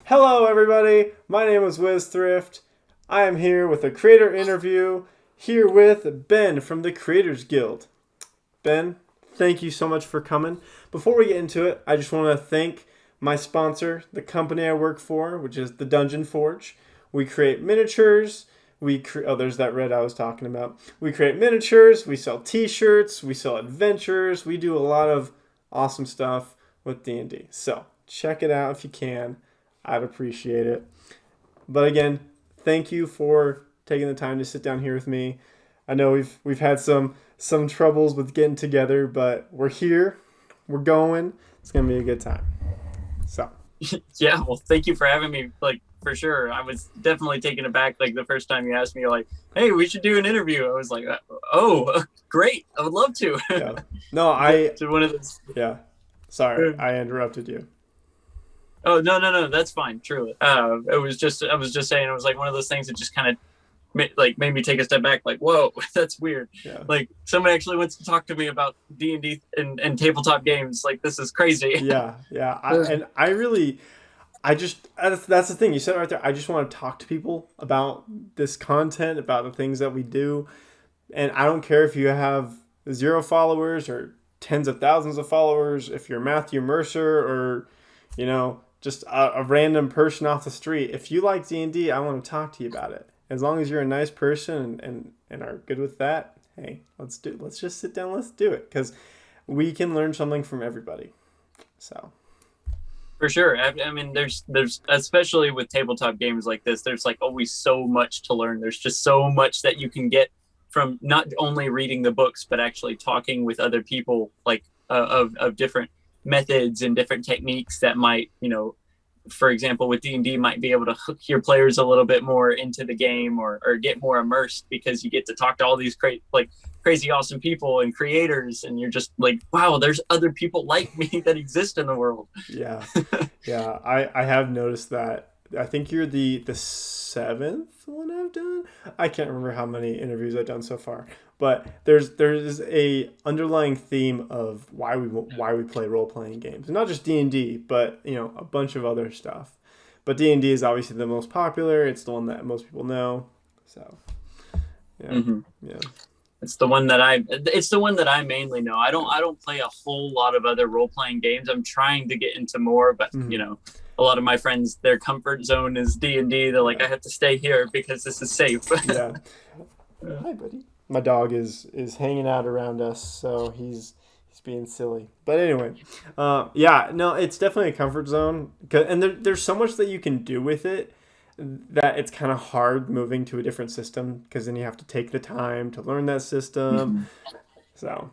Hello, everybody. My name is WizThrift. I am here with a creator interview, here with Ben from the Creators Guild. Ben, thank you so much for coming. Before we get into it, I just want to thank my sponsor, the company I work for, which is the Dungeon Forge. We create miniatures. There's that red I was talking about. We create miniatures. We sell T-shirts. We sell adventures. We do a lot of awesome stuff with D&D. So check it out if you can. I'd appreciate it. But again, thank you for taking the time to sit down here with me. I know we've had some troubles with getting together, but we're here. We're going. It's gonna be a good time. So. Yeah, well, thank you for having me. Like, for sure, I was definitely taken aback. Like the first time you asked me, like, "Hey, we should do an interview." I was like, "Oh, great! I would love to." Yeah. No, to one of those. Yeah. Sorry, I interrupted you. Oh, no, that's fine. Truly, I was just saying, it was like one of those things that just kind of made me take a step back. Like, whoa, that's weird. Yeah. Like, someone actually wants to talk to me about D&D and tabletop games. Like, this is crazy. Yeah. That's the thing you said right there. I just want to talk to people about this content, about the things that we do, and I don't care if you have 0 followers or tens of thousands of followers. If you're Matthew Mercer or, just a random person off the street. If you like D&D, I want to talk to you about it. As long as you're a nice person and are good with that, hey, let's just sit down, let's do it, because we can learn something from everybody. So. For sure. I mean, there's especially with tabletop games like this, there's like always so much to learn. There's just so much that you can get from not only reading the books, but actually talking with other people, like of different methods and different techniques that might, for example, with D&D, might be able to hook your players a little bit more into the game or get more immersed, because you get to talk to all these crazy awesome people and creators, and you're just like, wow, there's other people like me that exist in the world. Yeah. I have noticed that. I think you're the 7th one I've done. I can't remember how many interviews I've done so far, but there's a underlying theme of why we play role playing games, and not just D&D, but a bunch of other stuff. But D&D is obviously the most popular. It's the one that most people know. So yeah. Mm-hmm. Yeah. It's the one that I mainly know. I don't play a whole lot of other role playing games. I'm trying to get into more, but a lot of my friends, their comfort zone is D&D. They're like, I have to stay here because this is safe. Yeah. Hi, buddy. My dog is hanging out around us, so he's being silly. But anyway, it's definitely a comfort zone, and there's so much that you can do with it that it's kind of hard moving to a different system, because then you have to take the time to learn that system. Mm-hmm. So,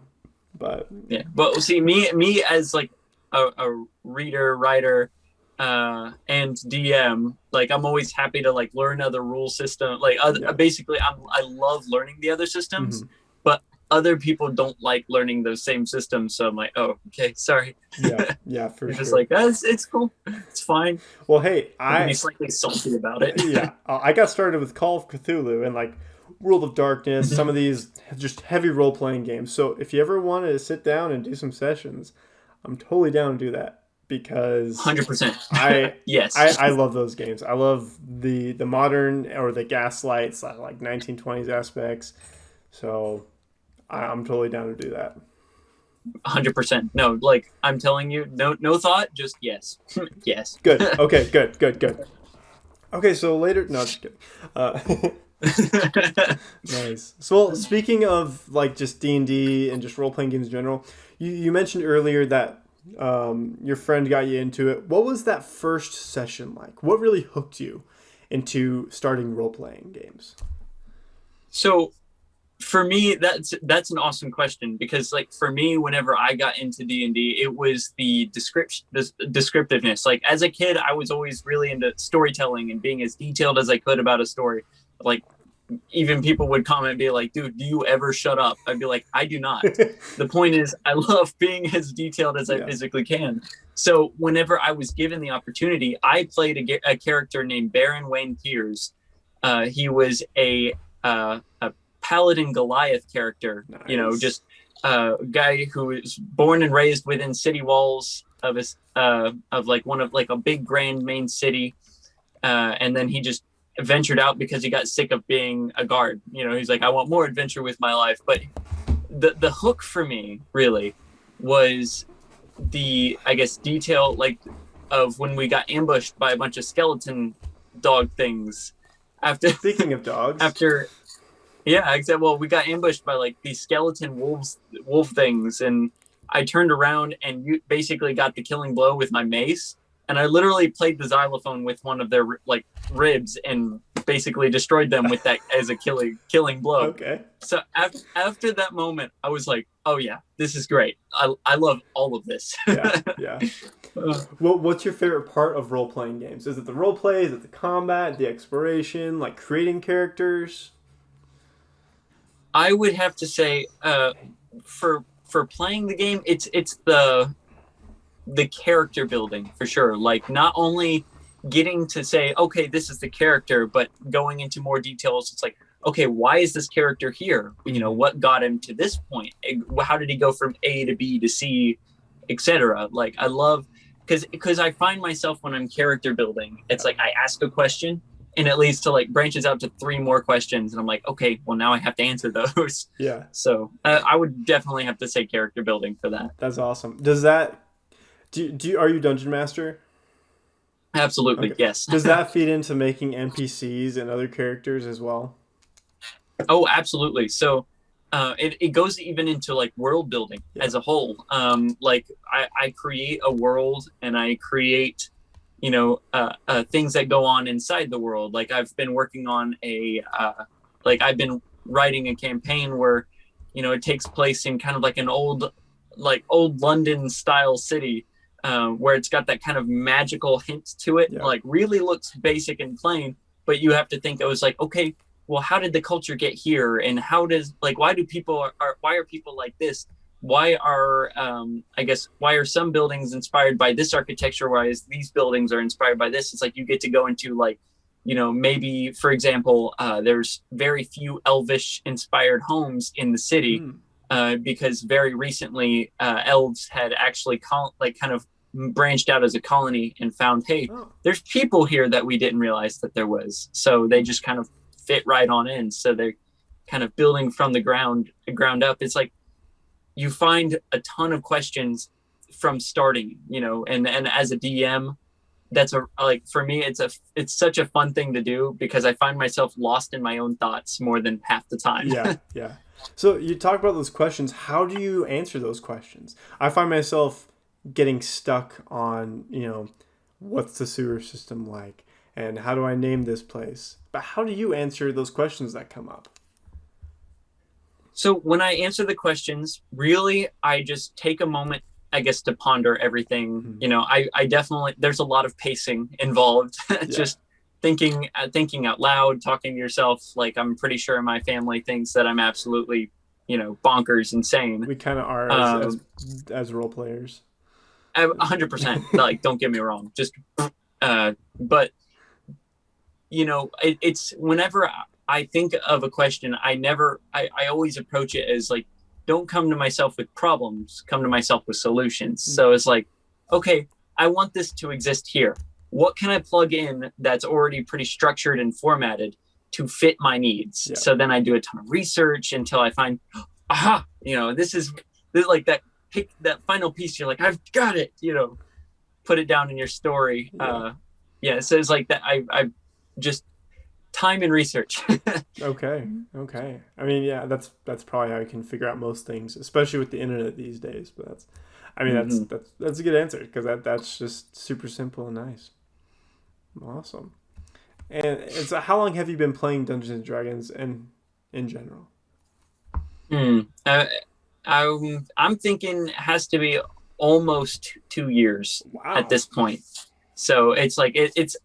but yeah, but see, me as like a reader, writer, and DM, like I'm always happy to like learn other rule system. Like basically, I love learning the other systems, mm-hmm. but other people don't like learning those same systems. So I'm like, oh, okay, sorry. Yeah, for sure. Just like, it's cool, it's fine. Well, hey, I can be slightly salty about it. Yeah, I got started with Call of Cthulhu and like World of Darkness, some of these just heavy role playing games. So if you ever wanted to sit down and do some sessions, I'm totally down to do that. Because 100%. Yes, I love those games. I love the modern or the gaslights, like 1920s aspects. So I'm totally down to do that. 100%. No, like I'm telling you, no thought, just yes. Yes. Good. Okay. Good. Okay, so later. No, just kidding. Nice. So, well, speaking of like just D&D and just role playing games in general, you mentioned earlier that your friend got you into it. What was that first session like? What really hooked you into starting role-playing games? So for me, that's an awesome question, because like for me, whenever I got into D&D, it was the descriptiveness. Like as a kid, I was always really into storytelling and being as detailed as I could about a story. Like even people would comment, be like, dude, do you ever shut up? I'd be like, I do not. The point is, I love being as detailed as I physically can. So whenever I was given the opportunity, I played a character named Baron Wayne Piers. He was a Paladin Goliath character, nice. Just a guy who was born and raised within city walls of like one of like a big grand main city. and then he just ventured out because he got sick of being a guard. He's like, I want more adventure with my life. But the hook for me really was the, I guess, detail like of when we got ambushed by a bunch of skeleton dog things. Speaking of dogs, well, we got ambushed by like these skeleton wolf things, and I turned around and you basically got the killing blow with my mace, and I literally played the xylophone with one of their like ribs and basically destroyed them with that as a killing blow. Okay. So after that moment, I was like, oh yeah, this is great. I love all of this. Yeah. Well, what's your favorite part of role-playing games? Is it the role play? Is it the combat, the exploration, like creating characters? I would have to say, for playing the game, it's the character building for sure. Like not only getting to say, okay, this is the character, but going into more details. It's like, okay, why is this character here? What got him to this point? How did he go from A to B to C, etc.? Like I love because I find myself when I'm character building, it's like I ask a question and it leads to like branches out to 3 more questions, and I'm like, okay, well now I have to answer those. Yeah. So I would definitely have to say character building for that. That's awesome. Does that are you Dungeon Master? Absolutely, okay. Yes. Does that feed into making NPCs and other characters as well? Oh, absolutely. So it goes even into like world building as a whole. Like I create a world and I create, things that go on inside the world. Like I've been working on I've been writing a campaign where, it takes place in kind of like an old London style city. Where it's got that kind of magical hint to it, like really looks basic and plain, but you have to think, I was like, okay, well, how did the culture get here? And why are people like this? Why are some buildings inspired by this architecture, whereas these buildings are inspired by this? It's like you get to go into like, maybe, for example, there's very few Elvish inspired homes in the city. Because very recently elves had actually kind of branched out as a colony and found, hey, there's people here that we didn't realize that there was. So they just kind of fit right on in. So they're kind of building from the ground up. It's like you find a ton of questions from starting, and as a DM, that's for me, it's such a fun thing to do because I find myself lost in my own thoughts more than half the time. Yeah. So you talk about those questions. How do you answer those questions? I find myself getting stuck on, what's the sewer system like? And how do I name this place? But how do you answer those questions that come up? So when I answer the questions, really, I just take a moment, I guess, to ponder everything. I definitely, there's a lot of pacing involved. Just thinking out loud, talking to yourself. Like I'm pretty sure my family thinks that I'm absolutely, bonkers insane. We kind of are as role players. 100%. Like, don't get me wrong. Just, but it's whenever I think of a question, I always approach it as like, don't come to myself with problems, come to myself with solutions. So it's like, okay, I want this to exist here. What can I plug in that's already pretty structured and formatted to fit my needs? Yeah. So then I do a ton of research until I find, this is like that pick that final piece. You're like, I've got it, put it down in your story. So it's like that. I just time and research. Okay. I mean, yeah, that's probably how you can figure out most things, especially with the internet these days. But that's a good answer because that's just super simple and nice. Awesome. And so how long have you been playing Dungeons and Dragons and in general? I'm thinking it has to be almost 2 years at this point. So it's like it's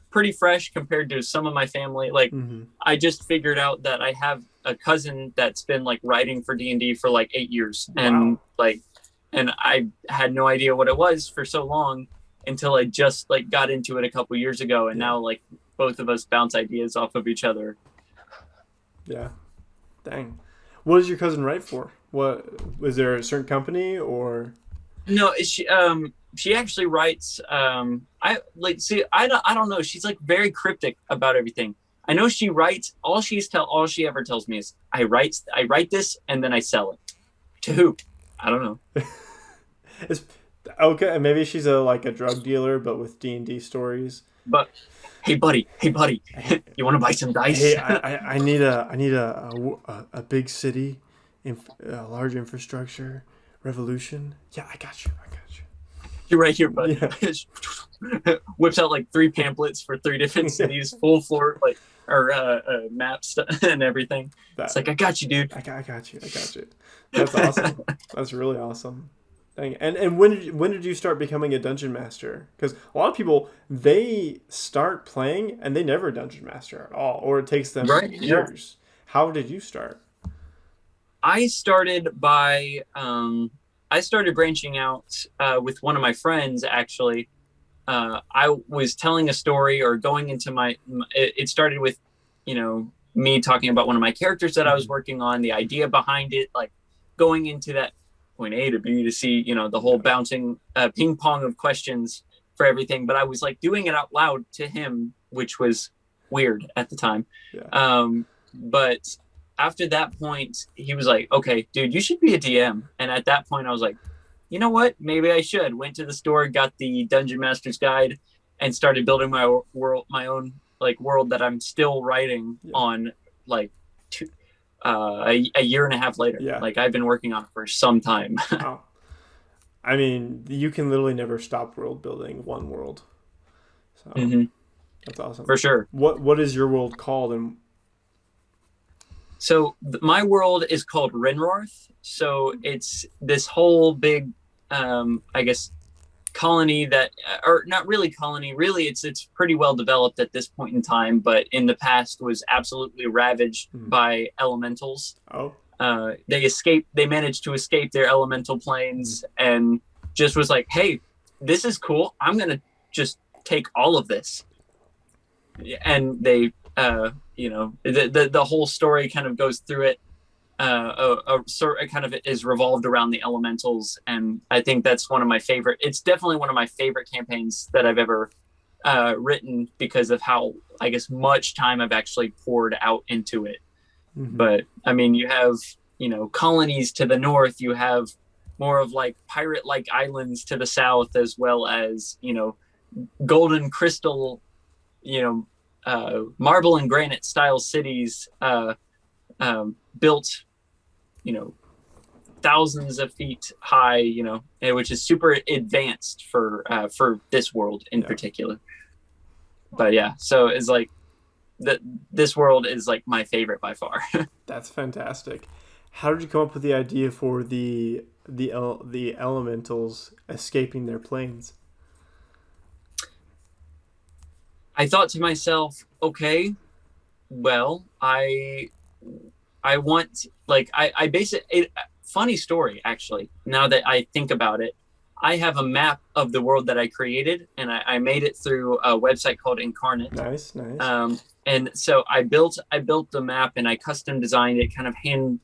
pretty fresh compared to some of my family. Like I just figured out that I have a cousin that's been like writing for D&D for like 8 years. And and I had no idea what it was for so long until I just like got into it a couple years ago. And now like both of us bounce ideas off of each other. Yeah. Dang. What does your cousin write for? What was there a certain company or? No, she actually writes. I don't know. She's like very cryptic about everything. I know she writes. All she ever tells me is I write this and then I sell it. To who? I don't know. It's, okay, maybe she's a drug dealer, but with D&D stories. But hey, buddy, you want to buy some dice? Hey, I need a big city, a large infrastructure, revolution. Yeah, I got you. You're right here, bud. Yeah. Whips out like 3 pamphlets for 3 different cities, full floor maps and everything. It's like, I got you, dude. I got you. That's awesome. That's really awesome. Dang. And when did you start becoming a dungeon master? Because a lot of people, they start playing and they never dungeon master at all, or it takes them years. Yeah. How did you start? I started branching out with one of my friends. Actually, I was telling a story or going into it started with, me talking about one of my characters that I was working on, the idea behind it, like going into that point A to B to C, the whole bouncing ping pong of questions for everything. But I was like doing it out loud to him, which was weird at the time. Yeah. But after that point, he was like, okay, dude, you should be a DM. And at that point I was like, you know what? Maybe I should. Went to the store, got the Dungeon Master's Guide, and started building my own like world that I'm still writing on like a year and a half later. Yeah. Like I've been working on it for some time. Wow. I mean, you can literally never stop world building one world. So that's awesome. For sure. What is your world called? And so my world is called Rinrorth. So it's this whole big, I guess, colony that, or not really colony, really it's pretty well developed at this point in time, but in the past was absolutely ravaged by elementals. They managed to escape their elemental planes and just was like, hey, this is cool, I'm gonna just take all of this. And they the whole story kind of goes through it. It kind of is revolved around the elementals, and I think that's it's definitely one of my favorite campaigns that I've ever written, because of how, I guess, much time I've actually poured out into it. But I mean, you have colonies to the north, you have more of like pirate like islands to the south, as well as golden crystal, marble and granite style cities built thousands of feet high, which is super advanced for this world in particular. But yeah, so it's like this world is like my favorite by far. That's fantastic. How did you come up with the idea for the elementals escaping their planes? I thought to myself, okay, well, I want, like, I base it, funny story, actually, now that I think about it. I have a map of the world that I created, and I made it through a website called Incarnate. Nice. And so I built the map, and I custom designed it, kind of hand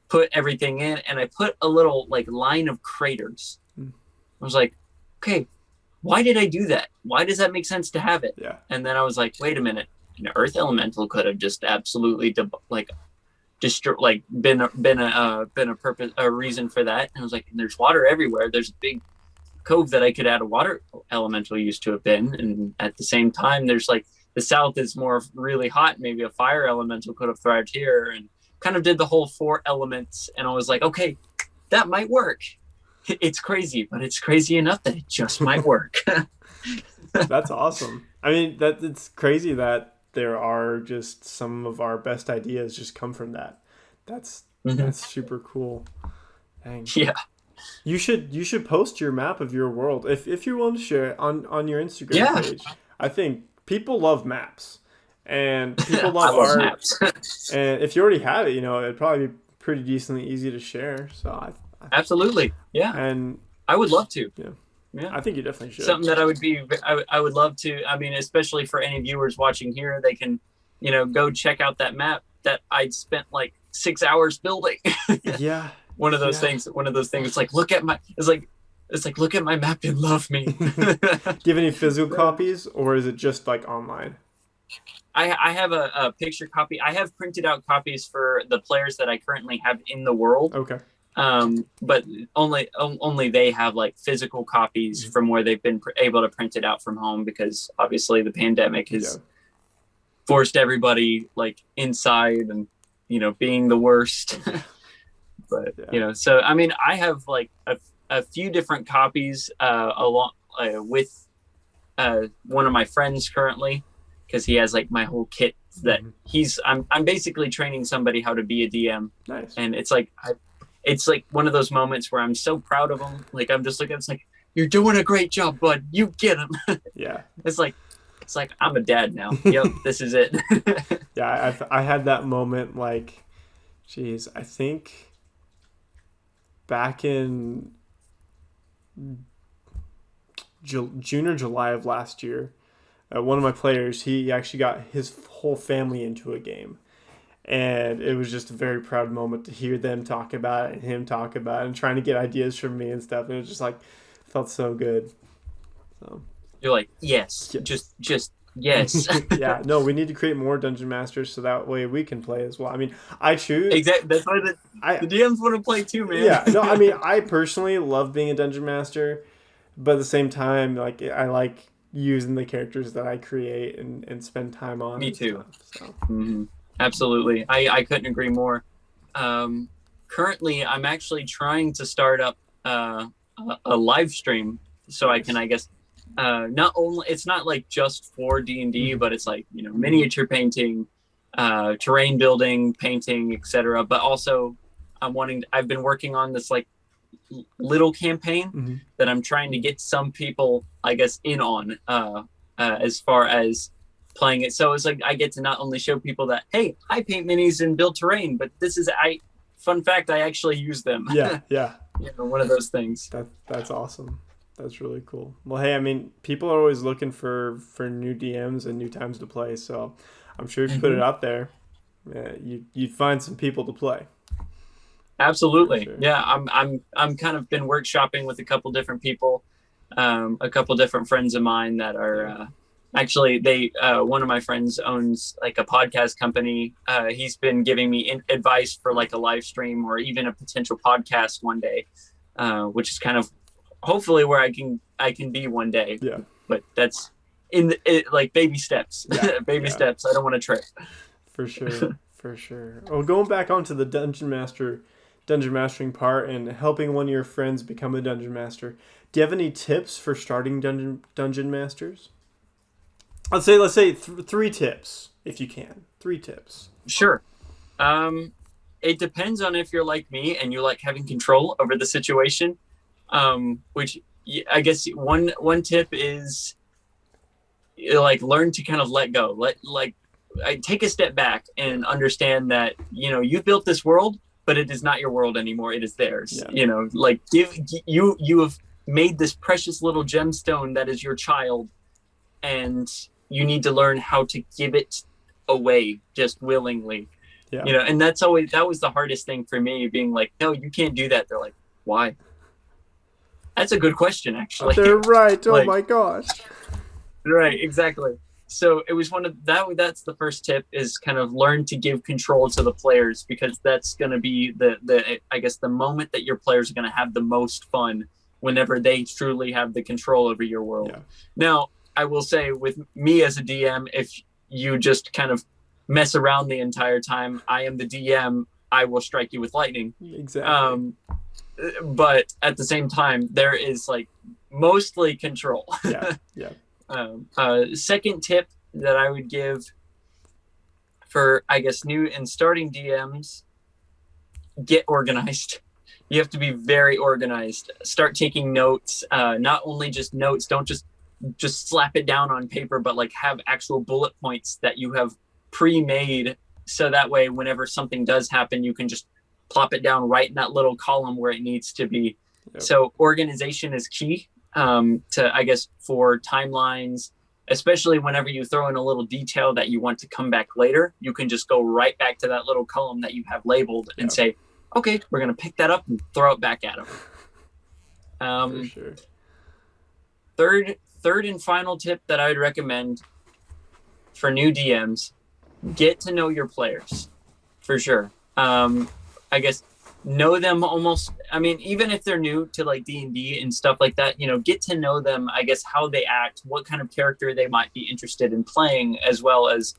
put everything in, and I put a little like line of craters. I was like, okay, why did I do that? Why does that make sense to have it? Yeah. And then I was like, wait a minute, an earth elemental could have just absolutely been a reason for that. And I was like, there's water everywhere. There's a big cove that I could add a water elemental used to have been. And at the same time, there's like the south is more really hot. Maybe a fire elemental could have thrived here, and kind of did the whole 4 elements. And I was like, okay, that might work. It's crazy, but it's crazy enough that it just might work. That's awesome. I mean, it's crazy that there are just some of our best ideas just come from that. That's super cool. Dang. Yeah. You should post your map of your world if you're willing to share it on your Instagram page. I think people love maps, and people love art. Maps. And if you already have it, it'd probably be pretty decently easy to share. So absolutely, yeah. And I would love to. Yeah, I think you definitely should. Something that I would love to. I mean, especially for any viewers watching here, they can, go check out that map that I spent like 6 hours building. Yeah. One of those things. It's like, look at it's like it's like, look at my map and love me. Do you have any physical copies, or is it just like online? I have a picture copy. I have printed out copies for the players that I currently have in the world. Okay. But only they have like physical copies from where they've been able to print it out from home, because obviously the pandemic has forced everybody like inside and, you know, being the worst. But, you know, so, I mean, I have like a few different copies along with one of my friends currently, because he has like my whole kit that I'm basically training somebody how to be a DM. Nice. And it's like, it's like one of those moments where I'm so proud of him. Like, I'm just looking, it's like, you're doing a great job, bud. You get him. Yeah. It's like I'm a dad now. Yep, this is it. Yeah, I had that moment, like, geez, I think back in June or July of last year, one of my players, he actually got his whole family into a game. And it was just a very proud moment to hear them talk about it and him talk about it and trying to get ideas from me and stuff. And it was just like, felt so good. So you're like, yes. Just yes. Yeah, no, we need to create more Dungeon Masters so that way we can play as well. I mean, I choose. Exactly. That's why the DMs want to play too, man. Yeah, no, I mean, I personally love being a Dungeon Master, but at the same time, like, I like using the characters that I create and spend time on. Me too. Stuff, so. Mm-hmm. Absolutely. I couldn't agree more. Currently, I'm actually trying to start up a live stream so I can, I guess, not only, it's not like just for D&D, but it's like, you know, miniature painting, terrain building, painting, etc. But also I've been working on this like little campaign that I'm trying to get some people, I guess, in on as far as playing it. So it's like I get to not only show people that, hey, I paint minis and build terrain, but fun fact, I actually use them. Yeah. You know, one of those things. That's awesome. That's really cool. Well, hey, I mean, people are always looking for new DMs and new times to play, so I'm sure if you put it out there, you'd find some people to play. Absolutely. Sure. Yeah, I'm kind of been workshopping with a couple different people, a couple different friends of mine that are actually, one of my friends owns like a podcast company. He's been giving me advice for like a live stream or even a potential podcast one day, which is kind of hopefully where I can be one day. Yeah. But that's like baby steps. Yeah. Baby steps. I don't want to trip. For sure. For sure. Well, going back onto the Dungeon Mastering part and helping one of your friends become a Dungeon Master, do you have any tips for starting Dungeon Masters? Let's say 3 tips, if you can. 3 tips. Sure. It depends on if you're like me and you like having control over the situation. Which I guess one tip is like learn to kind of let go. I take a step back and understand that, you know, you've built this world, but it is not your world anymore. It is theirs. Yeah. You know, like you have made this precious little gemstone that is your child, and you need to learn how to give it away just willingly. Yeah. You know, and that was the hardest thing for me, being like, no, you can't do that. They're like, why? That's a good question, actually. They're right. Oh my gosh. Right, exactly. So it was that's the first tip, is kind of learn to give control to the players, because that's going to be the I guess the moment that your players are going to have the most fun, whenever they truly have the control over your world. Yeah. Now, I will say with me as a DM, if you just kind of mess around the entire time, I am the DM, I will strike you with lightning. Exactly. But at the same time, there is like mostly control. Yeah. Second tip that I would give for, I guess, new and starting DMs, get organized. You have to be very organized. Start taking notes. Not only just notes, don't just slap it down on paper, but like have actual bullet points that you have pre-made, so that way whenever something does happen, you can just plop it down right in that little column where it needs to be. Yep. So organization is key to, I guess, for timelines, especially whenever you throw in a little detail that you want to come back later, you can just go right back to that little column that you have labeled and say, okay, we're going to pick that up and throw it back at For sure. Third and final tip that I would recommend for new DMs: get to know your players, for sure. I guess know them almost. I mean, even if they're new to like D&D and stuff like that, get to know them. I guess how they act, what kind of character they might be interested in playing, as well as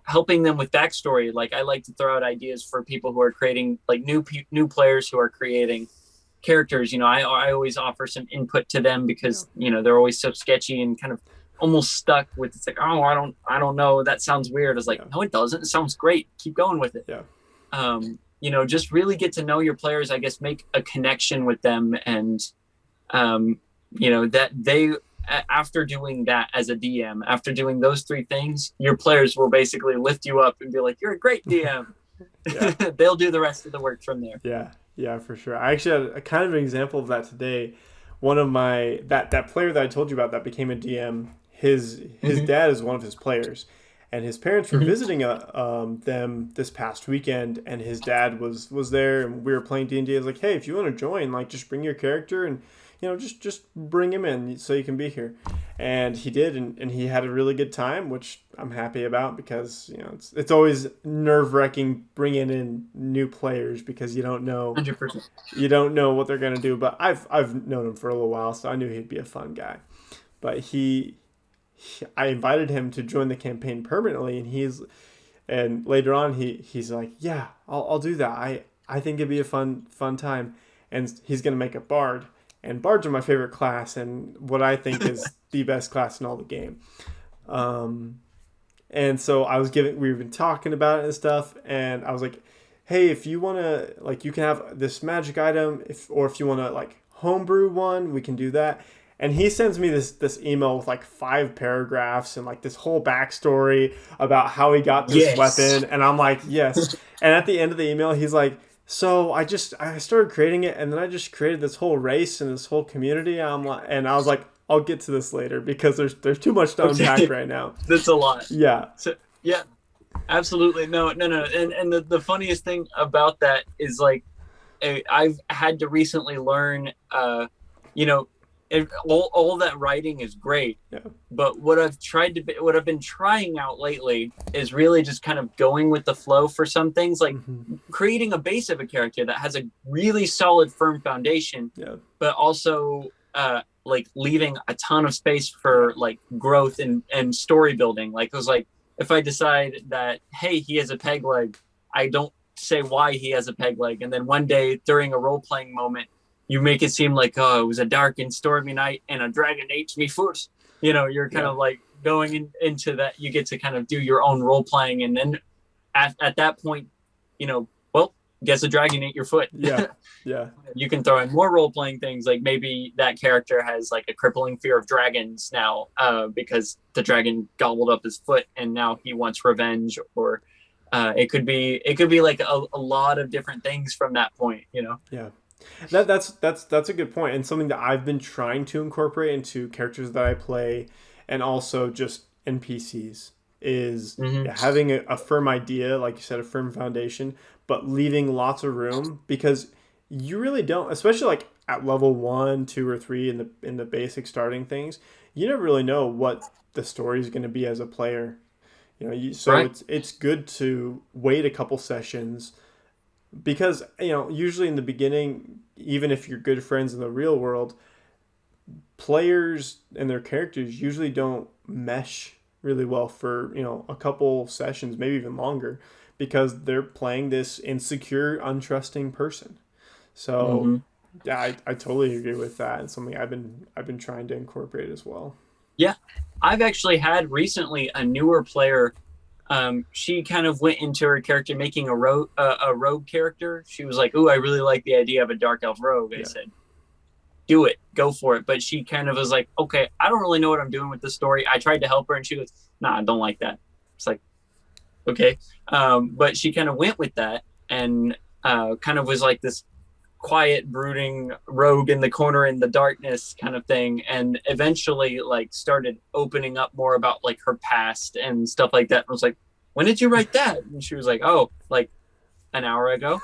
helping them with backstory. Like I like to throw out ideas for people who are creating like new players who are creating characters. I always offer some input to them because they're always so sketchy and kind of almost stuck with, it's like, oh, I don't know, that sounds weird. It's like, no, it doesn't. It sounds great. Keep going with it. Just really get to know your players. I guess make a connection with them, and that they, after doing that as a DM, after doing those three things, your players will basically lift you up and be like, you're a great DM. They'll do the rest of the work from there. Yeah, for sure. I actually had a kind of an example of that today. One of my that player that I told you about that became a DM, his dad is one of his players, and his parents were visiting them this past weekend, and his dad was there, and we were playing D&D. I was like, hey, if you want to join, like, just bring your character, and just bring him in so you can be here. And he did, and he had a really good time, which I'm happy about, because it's always nerve-wracking bringing in new players because you don't know 100%. You don't know what they're gonna do. But I've known him for a little while, so I knew he'd be a fun guy. But I invited him to join the campaign permanently, and later on he's like, yeah, I'll do that. I think it'd be a fun time, and he's gonna make a bard. And bards are my favorite class, and what I think is the best class in all the game. And so we've been talking about it and stuff, and I was like, hey, if you want to, like, you can have this magic item, or if you want to, like, homebrew one, we can do that. And he sends me this email with, like, 5 paragraphs and, like, this whole backstory about how he got this weapon. And I'm like, yes. And at the end of the email, he's like, so I started creating it, and then I just created this whole race and this whole community. And I was like, I'll get to this later because there's too much to unpack right now. That's a lot. Yeah. So, yeah, absolutely. No. And the funniest thing about that is, like, I've had to recently learn, all that writing is great, but what I've been trying out lately is really just kind of going with the flow for some things, like creating a base of a character that has a really solid, firm foundation, but also like leaving a ton of space for like growth and story building. Like, it was like, if I decide that, hey, he has a peg leg, I don't say why he has a peg leg, and then one day during a role-playing moment, you make it seem like, oh, it was a dark and stormy night and a dragon ate me foot. You're kind of like going into that. You get to kind of do your own role playing. And then at that point, well, guess a dragon ate your foot. Yeah. You can throw in more role playing things. Like maybe that character has like a crippling fear of dragons now because the dragon gobbled up his foot and now he wants revenge. Or it could be like a lot of different things from that point, Yeah. That's a good point, and something that I've been trying to incorporate into characters that I play, and also just NPCs, is having a firm idea, like you said, a firm foundation, but leaving lots of room, because you really don't, especially like at level 1, 2, or 3 in the basic starting things, you never really know what the story is going to be as a player. It's good to wait a couple sessions. Because, usually in the beginning, even if you're good friends in the real world, players and their characters usually don't mesh really well for, a couple sessions, maybe even longer, because they're playing this insecure, untrusting person. So, yeah, I totally agree with that. It's something I've been trying to incorporate as well. Yeah. I've actually had recently a newer player. She kind of went into her character making a rogue character. She was like, "Ooh, I really like the idea of a dark elf rogue." I said, "Do it, go for it." But she kind of was like, "Okay, I don't really know what I'm doing with the story." I tried to help her, and she goes, "Nah, I don't like that." It's like, okay, but she kind of went with that and kind of was like this quiet, brooding rogue in the corner in the darkness kind of thing, and eventually like started opening up more about like her past and stuff like that. And I was like, "When did you write that?" And she was like, "Oh, like an hour ago."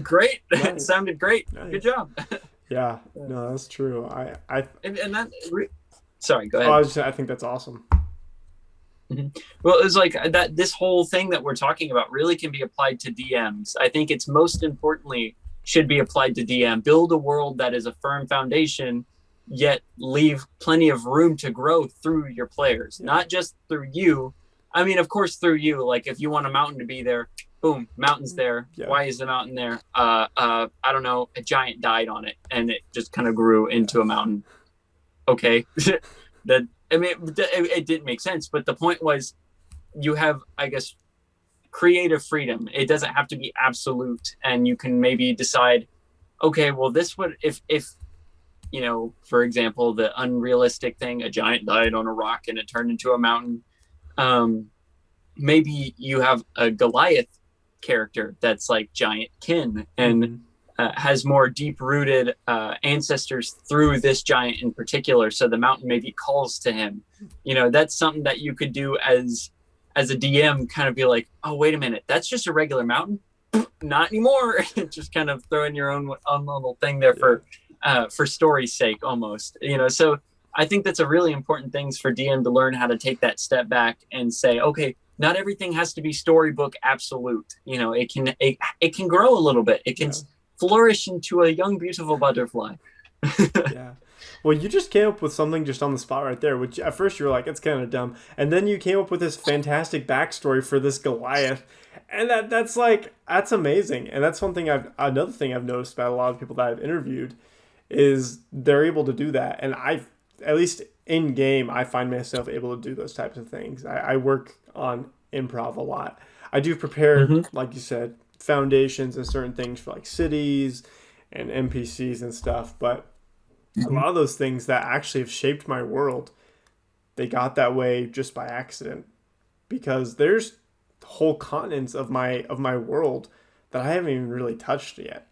Great. Nice. It sounded great. Nice. Good job. Yeah, no, that's true. And that. Sorry, go oh, ahead. I think that's awesome. Mhm. Well, it's like that. This whole thing that we're talking about really can be applied to DMs. I think it's most importantly should be applied to DM. Build a world that is a firm foundation, yet leave plenty of room to grow through your players, Yeah, not just through you. I mean, of course, through you. Like if you want a mountain to be there, boom, mountain's there. yeah, Why is the mountain there? I don't know. A giant died on it, and it just kind of grew yeah, into a mountain. Okay, that I mean, it didn't make sense, but the point was you have, I guess, creative freedom. It doesn't have to be absolute, and you can maybe decide, okay, well, this would, if for example, the unrealistic thing, a giant died on a rock and it turned into a mountain. Um, Maybe you have a Goliath character that's like giant kin and hmm has more deep rooted ancestors through this giant in particular. So the mountain maybe calls to him. That's something that you could do as a DM, kind of be like, oh, wait a minute, that's just a regular mountain. Not anymore. Just kind of throw in your own little thing there yeah, for story's sake, almost. So I think that's a really important thing for DM to learn how to take that step back and say, okay, not everything has to be storybook absolute. It can grow a little bit. It can yeah, flourish into a young, beautiful butterfly. yeah. Well, you just came up with something just on the spot right there, which at first you were like, it's kind of dumb, and then you came up with this fantastic backstory for this Goliath, and that's amazing, and that's another thing I've noticed about a lot of people that I've interviewed is they're able to do that, and at least in game I find myself able to do those types of things. I work on improv a lot. I do prepare, Mm-hmm. like you said, foundations and certain things for like cities and NPCs and stuff, but a Mm-hmm. lot of those things that actually have shaped my world, they got that way just by accident because there's whole continents of my world that I haven't even really touched yet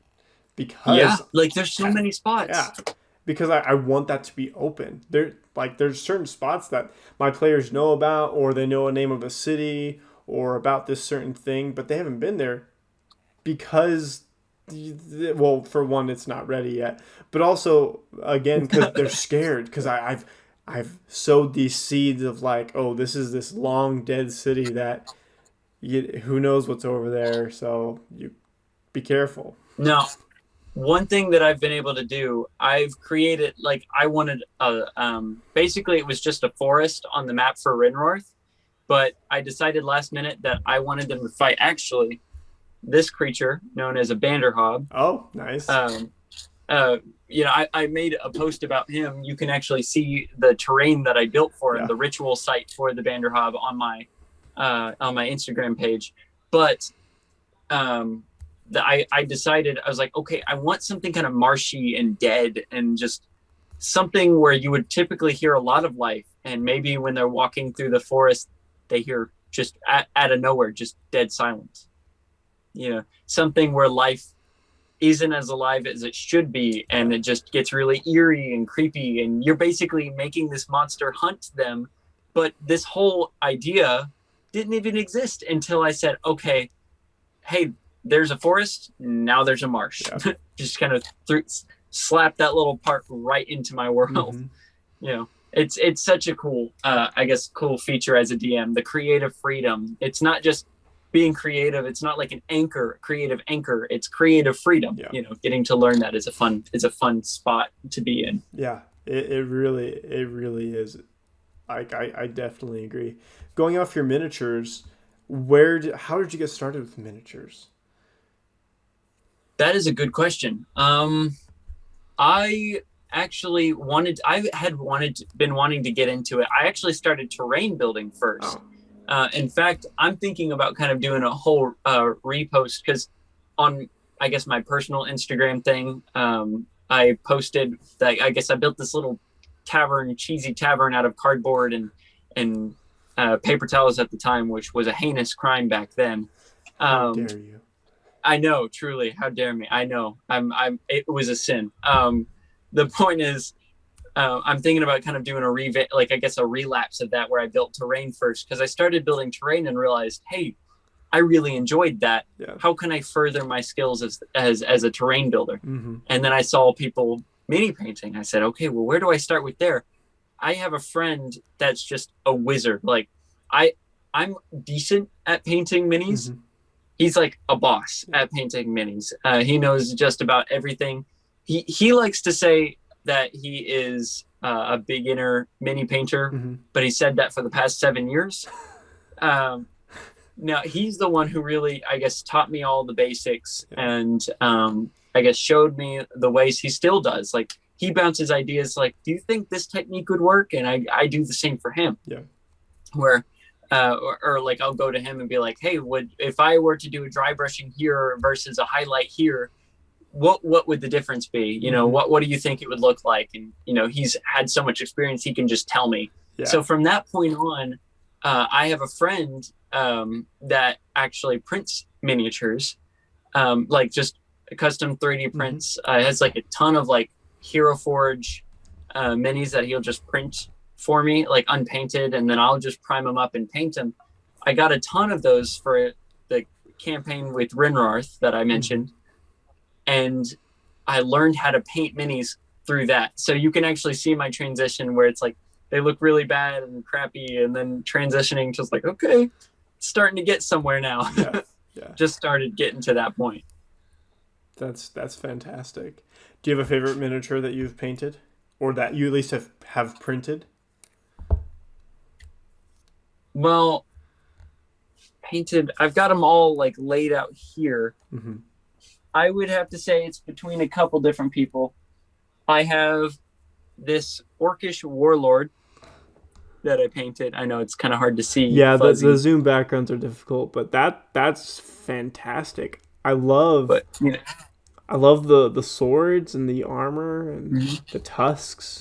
Yeah, because like there's so many yeah, spots. because I want that to be open. There's certain spots that my players know about, or they know a name of a city or about this certain thing, but they haven't been there because, well, for one, it's not ready yet, but also again because they're scared because I've sowed these seeds of like, oh, this is this long dead city that who knows what's over there, so you be careful. Now, one thing that I've been able to do, I've created, like, I wanted basically it was just a forest on the map for Rinnorth, but I decided last minute that I wanted them to fight actually this creature known as a Banderhob. Oh, nice. Um, I made a post about him. You can actually see the terrain that I built for him, Yeah. the ritual site for the Banderhob on my Instagram page. But I decided, I was like, okay, I want something kind of marshy and dead and just something where you would typically hear a lot of life. And maybe when they're walking through the forest, they hear just out of nowhere, just dead silence. Something where life isn't as alive as it should be. And Yeah. it just gets really eerie and creepy. And you're basically making this monster hunt them. But this whole idea didn't even exist until I said, okay, hey, there's a forest, now there's a marsh. Yeah. Just kind of slap that little part right into my world. hmm It's such a cool, I guess, cool feature as a DM. The creative freedom. It's not just being creative. It's not like creative anchor. It's creative freedom. Yeah. Getting to learn that is a fun spot to be in. Yeah. It really is. I definitely agree. Going off your miniatures, how did you get started with miniatures? That is a good question. I actually been wanting to get into it. I actually started terrain building first. Oh, In fact, I'm thinking about kind of doing a whole repost because on, I guess, my personal Instagram thing, I posted that I guess I built this little cheesy tavern out of cardboard and paper towels at the time, which was a heinous crime back then. how Um, dare you? I know, truly, how dare me? I know, it was a sin. The point is, I'm thinking about kind of doing like I guess a relapse of that where I built terrain first because I started building terrain and realized, hey, I really enjoyed that. Yeah. How can I further my skills as a terrain builder? Mm-hmm. And then I saw people mini painting. I said, okay, well, where do I start with there? I have a friend that's just a wizard. Like I I'm decent at painting minis. Mm-hmm. He's like a boss Yeah. at painting minis. He knows just about everything. He likes to say that he is a beginner mini painter, Mm-hmm. but he said that for the past 7 years. Um, Now he's the one who really, I guess, taught me all the basics Yeah. and I guess showed me the ways. He still does. Like he bounces ideas like, do you think this technique would work? And I do the same for him. Yeah. Where or like I'll go to him and be like, hey, would if I were to do a dry brushing here versus a highlight here, what would the difference be? You know, Mm-hmm. what do you think it would look like? And you know, he's had so much experience, he can just tell me. Yeah. So from that point on, I have a friend that actually prints miniatures, like just custom 3D prints. Has like a ton of like Hero Forge minis that he'll just print for me, like unpainted, and then I'll just prime them up and paint them. I got a ton of those for the campaign with Rinrarth that I mentioned, and I learned how to paint minis through that. So you can actually see my transition where it's like they look really bad and crappy, and then transitioning to like, okay, it's starting to get somewhere now. Yeah. Yeah. Just started getting to that point. That's fantastic. Do you have a favorite miniature that you've painted, or that you at least have printed? Well, painted, I've got them all like laid out here. Mm-hmm. I would have to say it's between a couple different people. I have this orcish warlord that I painted. I know it's kind of hard to see. Yeah, the zoom backgrounds are difficult, but that's fantastic. I love the swords and the armor and the tusks.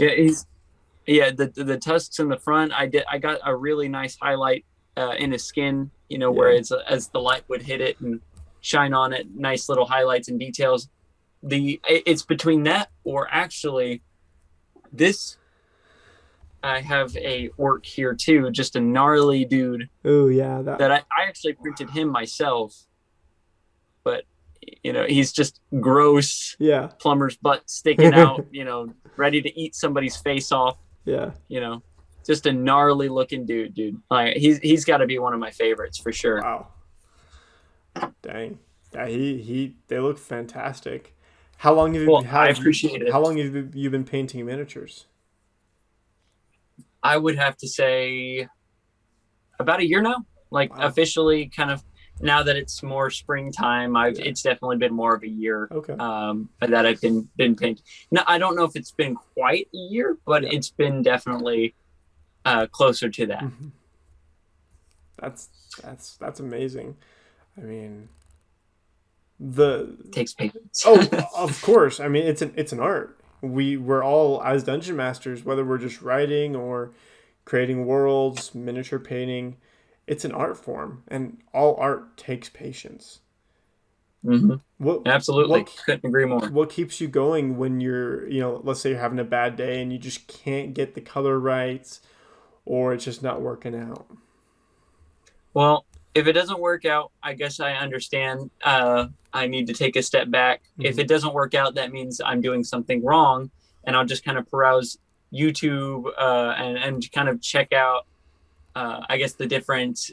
Yeah, the tusks in the front. I got a really nice highlight in his skin. You know, where it's as the light would hit it and shine on it, nice little highlights and details. It's between that or actually this. I have a orc here too, just a gnarly dude. Oh yeah, that I actually printed him myself, but you know he's just gross. Yeah, plumber's butt sticking out. You know, ready to eat somebody's face off. Yeah, you know, just a gnarly looking dude. Like he's got to be one of my favorites for sure. Wow. Dang. Yeah, they look fantastic. How long have you? I appreciate it. How long have you been painting miniatures? I would have to say about a year now. Like officially, kind of now that it's more springtime. It's definitely been more of a year. Okay. That I've been painting. Now I don't know if it's been quite a year, but it's been definitely closer to that. Mm-hmm. That's amazing. I mean, it takes patience. Oh, of course. I mean, it's an art. We're all, as dungeon masters, whether we're just writing or creating worlds, miniature painting, it's an art form, and all art takes patience. Mm-hmm. Absolutely, couldn't agree more. What keeps you going when you're, let's say you're having a bad day and you just can't get the color right, or it's just not working out? Well, if it doesn't work out, I guess I understand. I need to take a step back. Mm-hmm. If it doesn't work out, that means I'm doing something wrong, and I'll just kind of peruse YouTube and kind of check out, I guess, the different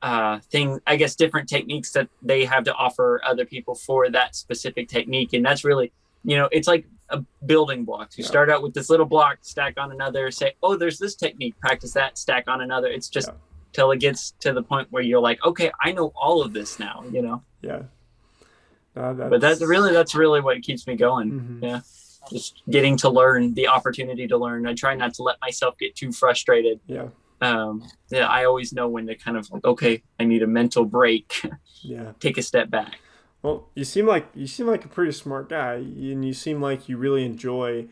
different techniques that they have to offer other people for that specific technique. And that's really, it's like a building blocks. You start out with this little block, stack on another, say, oh, there's this technique, practice that, stack on another. It's just till it gets to the point where you're like, okay, I know all of this now, Yeah. But that's really what keeps me going. Mm-hmm. Yeah. Just getting to learn, the opportunity to learn. I try not to let myself get too frustrated. Yeah. I always know when to kind of like, okay, I need a mental break. Yeah. Take a step back. Well, you seem like a pretty smart guy, and you seem like you really enjoy,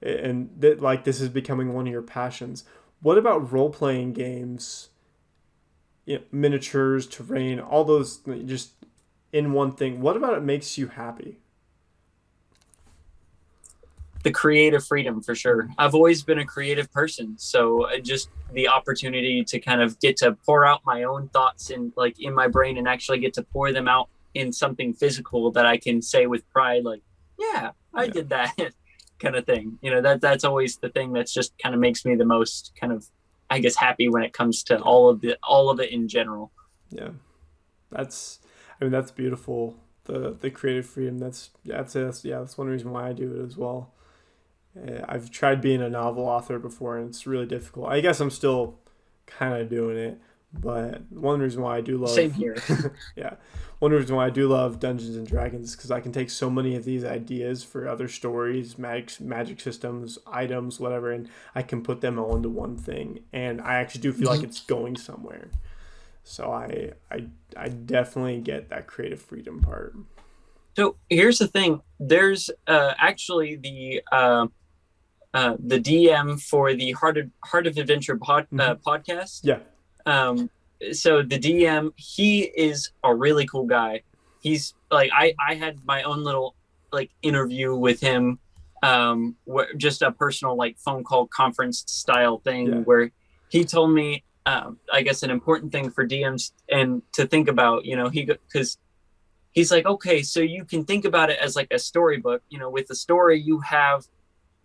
and that like this is becoming one of your passions. What about role-playing games? Miniatures, terrain, all those just in one thing. What about it makes you happy? the creative freedom for sure. I've always been a creative person, so just the opportunity to kind of get to pour out my own thoughts in my brain and actually get to pour them out in something physical that I can say with pride, like, yeah, I did that kind of thing. That's always the thing that's just kind of makes me the most kind of, I guess, happy when it comes to all of it in general. Yeah, that's beautiful. The creative freedom. I'd say that's one reason why I do it as well. I've tried being a novel author before, and it's really difficult. I guess I'm still kind of doing it, but one reason why I do love Same here. yeah, one reason why I do love Dungeons and Dragons is because I can take so many of these ideas for other stories, magic systems, items, whatever, and I can put them all into one thing, and I actually do feel like it's going somewhere. So I definitely get that creative freedom part. So here's the thing. There's actually the DM for the Heart of Adventure podcast. Yeah. So the DM, he is a really cool guy. He's like, I had my own little like interview with him, just a personal like phone call conference style thing where he told me, I guess an important thing for DMs and to think about, because he's like, okay, so you can think about it as like a storybook, with the story you have,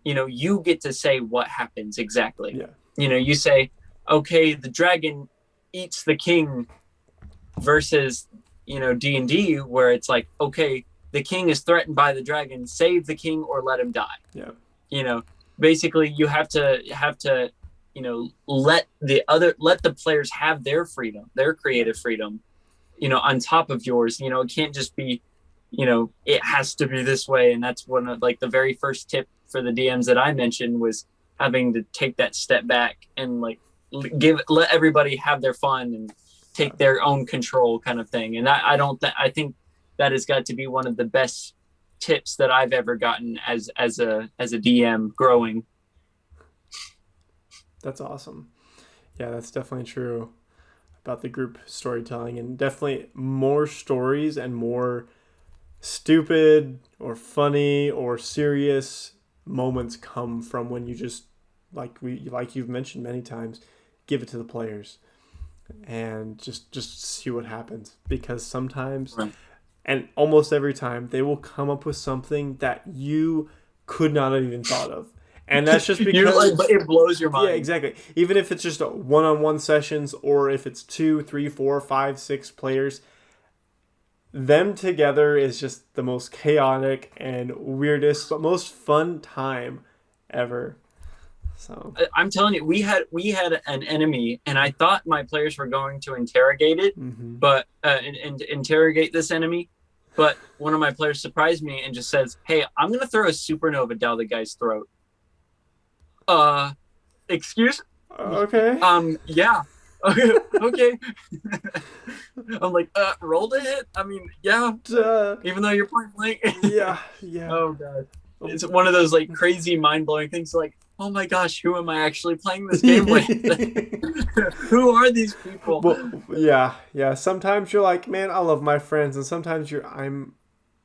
you get to say what happens exactly. Yeah. You say, okay, the dragon eats the king versus, D&D where it's like, okay, the king is threatened by the dragon, save the king or let him die. Yeah. Basically you have to, let the players have their freedom, their creative freedom, on top of yours. It can't just be, it has to be this way. And that's one of like the very first tip for the DMs that I mentioned was having to take that step back and like let everybody have their fun and take their own control kind of thing. And I think that has got to be one of the best tips that I've ever gotten as a DM growing. That's awesome. Yeah, that's definitely true about the group storytelling, and definitely more stories and more stupid or funny or serious moments come from when you just like you've mentioned many times, give it to the players and just see what happens, because sometimes and almost every time they will come up with something that you could not have even thought of. And that's just because it blows your mind. Yeah, exactly. Even if it's just one-on-one sessions, or if it's 2, 3, 4, 5, 6 players, them together is just the most chaotic and weirdest but most fun time ever. So I'm telling you, we had an enemy, and I thought my players were going to interrogate it, but and interrogate this enemy. But one of my players surprised me and just says, "Hey, I'm gonna throw a supernova down the guy's throat." Excuse? Okay. Yeah. Okay. I'm like, roll to hit? I mean, yeah. Even though you're point blank. Yeah. Oh, God. It's one of those, like, crazy, mind-blowing things, like, oh, my gosh, who am I actually playing this game with? Who are these people? Well, yeah. Sometimes you're like, man, I love my friends. And sometimes I'm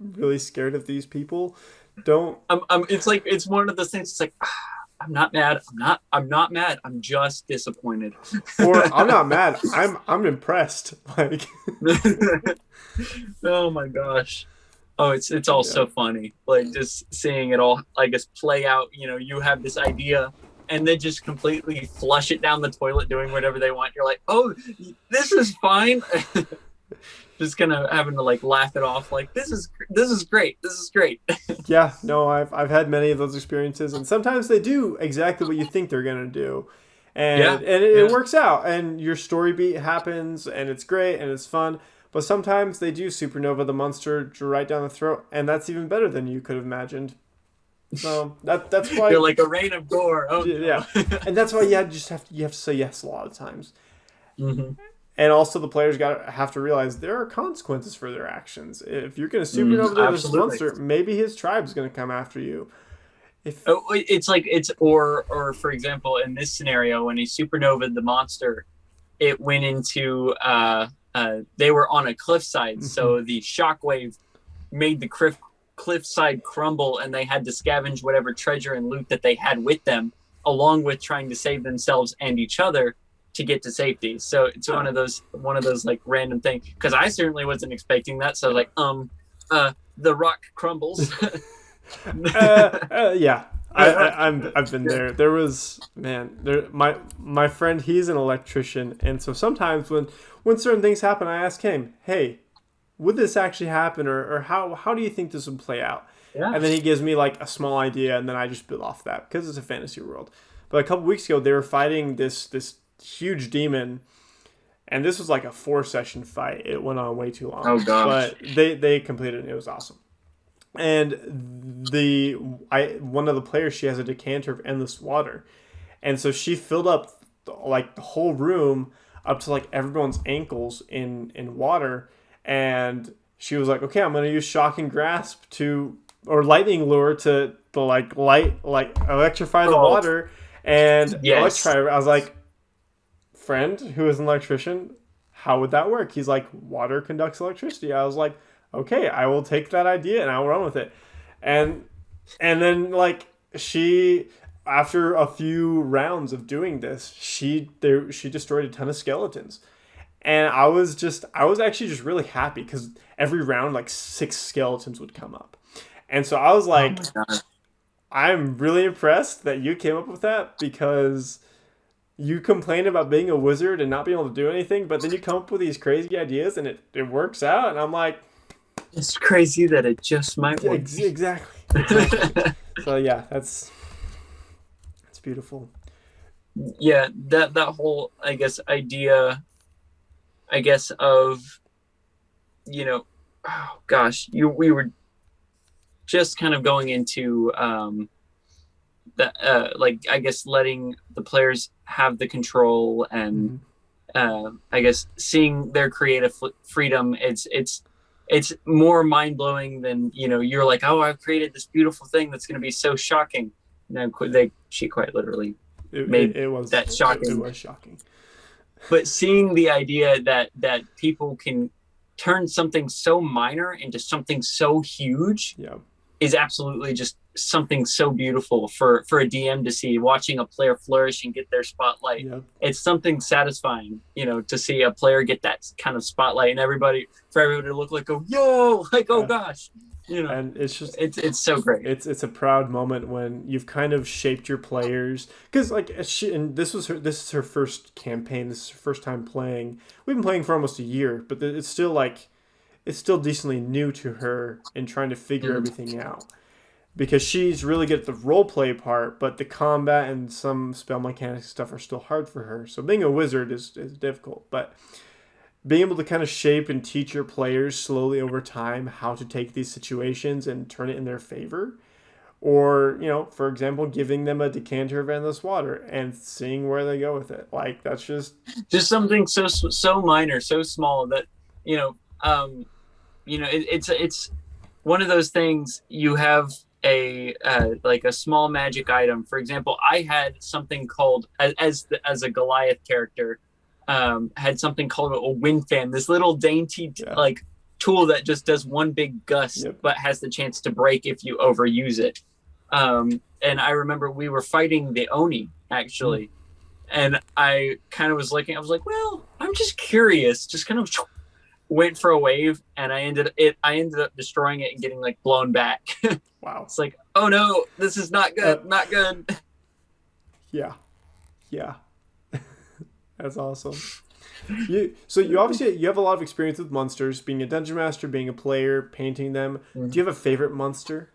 really scared of these people. It's like, it's one of those things, it's like, I'm not mad. I'm not mad. I'm just disappointed. Or I'm not mad. I'm impressed. Like, oh my gosh. Oh, it's all so funny. Like just seeing it all, I guess, play out. You have this idea, and then just completely flush it down the toilet, doing whatever they want. You're like, oh, this is fine. Just kind of having to like laugh it off, like this is great. This is great. Yeah, no, I've had many of those experiences, and sometimes they do exactly what you think they're gonna do, and it works out, and your story beat happens, and it's great and it's fun. But sometimes they do supernova the monster right down the throat, and that's even better than you could have imagined. So that's why you're like a rain of gore. Oh yeah, and that's why you have to say yes a lot of times. Mm-hmm. And also the players have to realize there are consequences for their actions. If you're going to supernova this monster, maybe his tribe's going to come after you. Or for example, in this scenario, when he supernovaed the monster, it went into they were on a cliffside, so the shockwave made the cliffside crumble, and they had to scavenge whatever treasure and loot that they had with them, along with trying to save themselves and each other to get to safety. So it's one of those like random things, because I certainly wasn't expecting that. So like the rock crumbles. Yeah. I've been there. There was my friend, he's an electrician, and so sometimes when certain things happen, I ask him, hey, would this actually happen, or how do you think this would play out? Yeah. And then he gives me like a small idea, and then I just build off that because it's a fantasy world. But a couple weeks ago, they were fighting this huge demon, and this was like a 4-session fight. It went on way too long. Oh gosh! But they completed it. It was awesome. And one of the players, she has a decanter of endless water, and so she filled up like the whole room up to like everyone's ankles in water. And she was like, okay, I'm going to use shocking grasp or lightning lure to electrify the water and electrify. I was like, friend who is an electrician, how would that work? He's like, water conducts electricity. I was like, okay, I will take that idea and I'll run with it. And then like she, after a few rounds of doing this, she destroyed a ton of skeletons. And I was actually just really happy because every round, like 6 skeletons would come up. And so I was like, I'm really impressed that you came up with that, because you complain about being a wizard and not being able to do anything, but then you come up with these crazy ideas and it works out. And I'm like, it's crazy that it just might work. Exactly. So yeah, that's beautiful. Yeah, that whole, I guess, idea, of, oh gosh, we were just kind of going into like, I guess, letting the players have the control and I guess seeing their creative freedom. It's more mind-blowing than, you're like, oh, I've created this beautiful thing that's going to be so shocking. No, she quite literally made it was shocking. It was shocking. But seeing the idea that people can turn something so minor into something so huge is absolutely just something so beautiful for a DM to see, watching a player flourish and get their spotlight. It's something satisfying, to see a player get that kind of spotlight, and everybody to look like, oh, yo, like, oh gosh. And it's just it's so great. It's a proud moment when you've kind of shaped your players, because like this is her first campaign. This is her first time playing. We've been playing for almost a year, but it's still decently new to her in trying to figure everything out, because she's really good at the role play part, but the combat and some spell mechanics stuff are still hard for her. So being a wizard is difficult, but being able to kind of shape and teach your players slowly over time how to take these situations and turn it in their favor. Or, for example, giving them a decanter of endless water and seeing where they go with it. Like, that's just something so minor, so small that, it's one of those things. You have a small magic item. For example, I had something called, as a Goliath character, had something called a wind fan, this little dainty tool that just does one big gust, but has the chance to break if you overuse it. And I remember we were fighting the Oni, actually, and I kind of was looking, I was like, well, I'm just curious, just kind of went for a wave, and I ended up destroying it and getting like blown back. Wow. It's like, oh no, this is not good, not good. Yeah. That's awesome. So you obviously have a lot of experience with monsters, being a dungeon master, being a player, painting them. Do you have a favorite monster?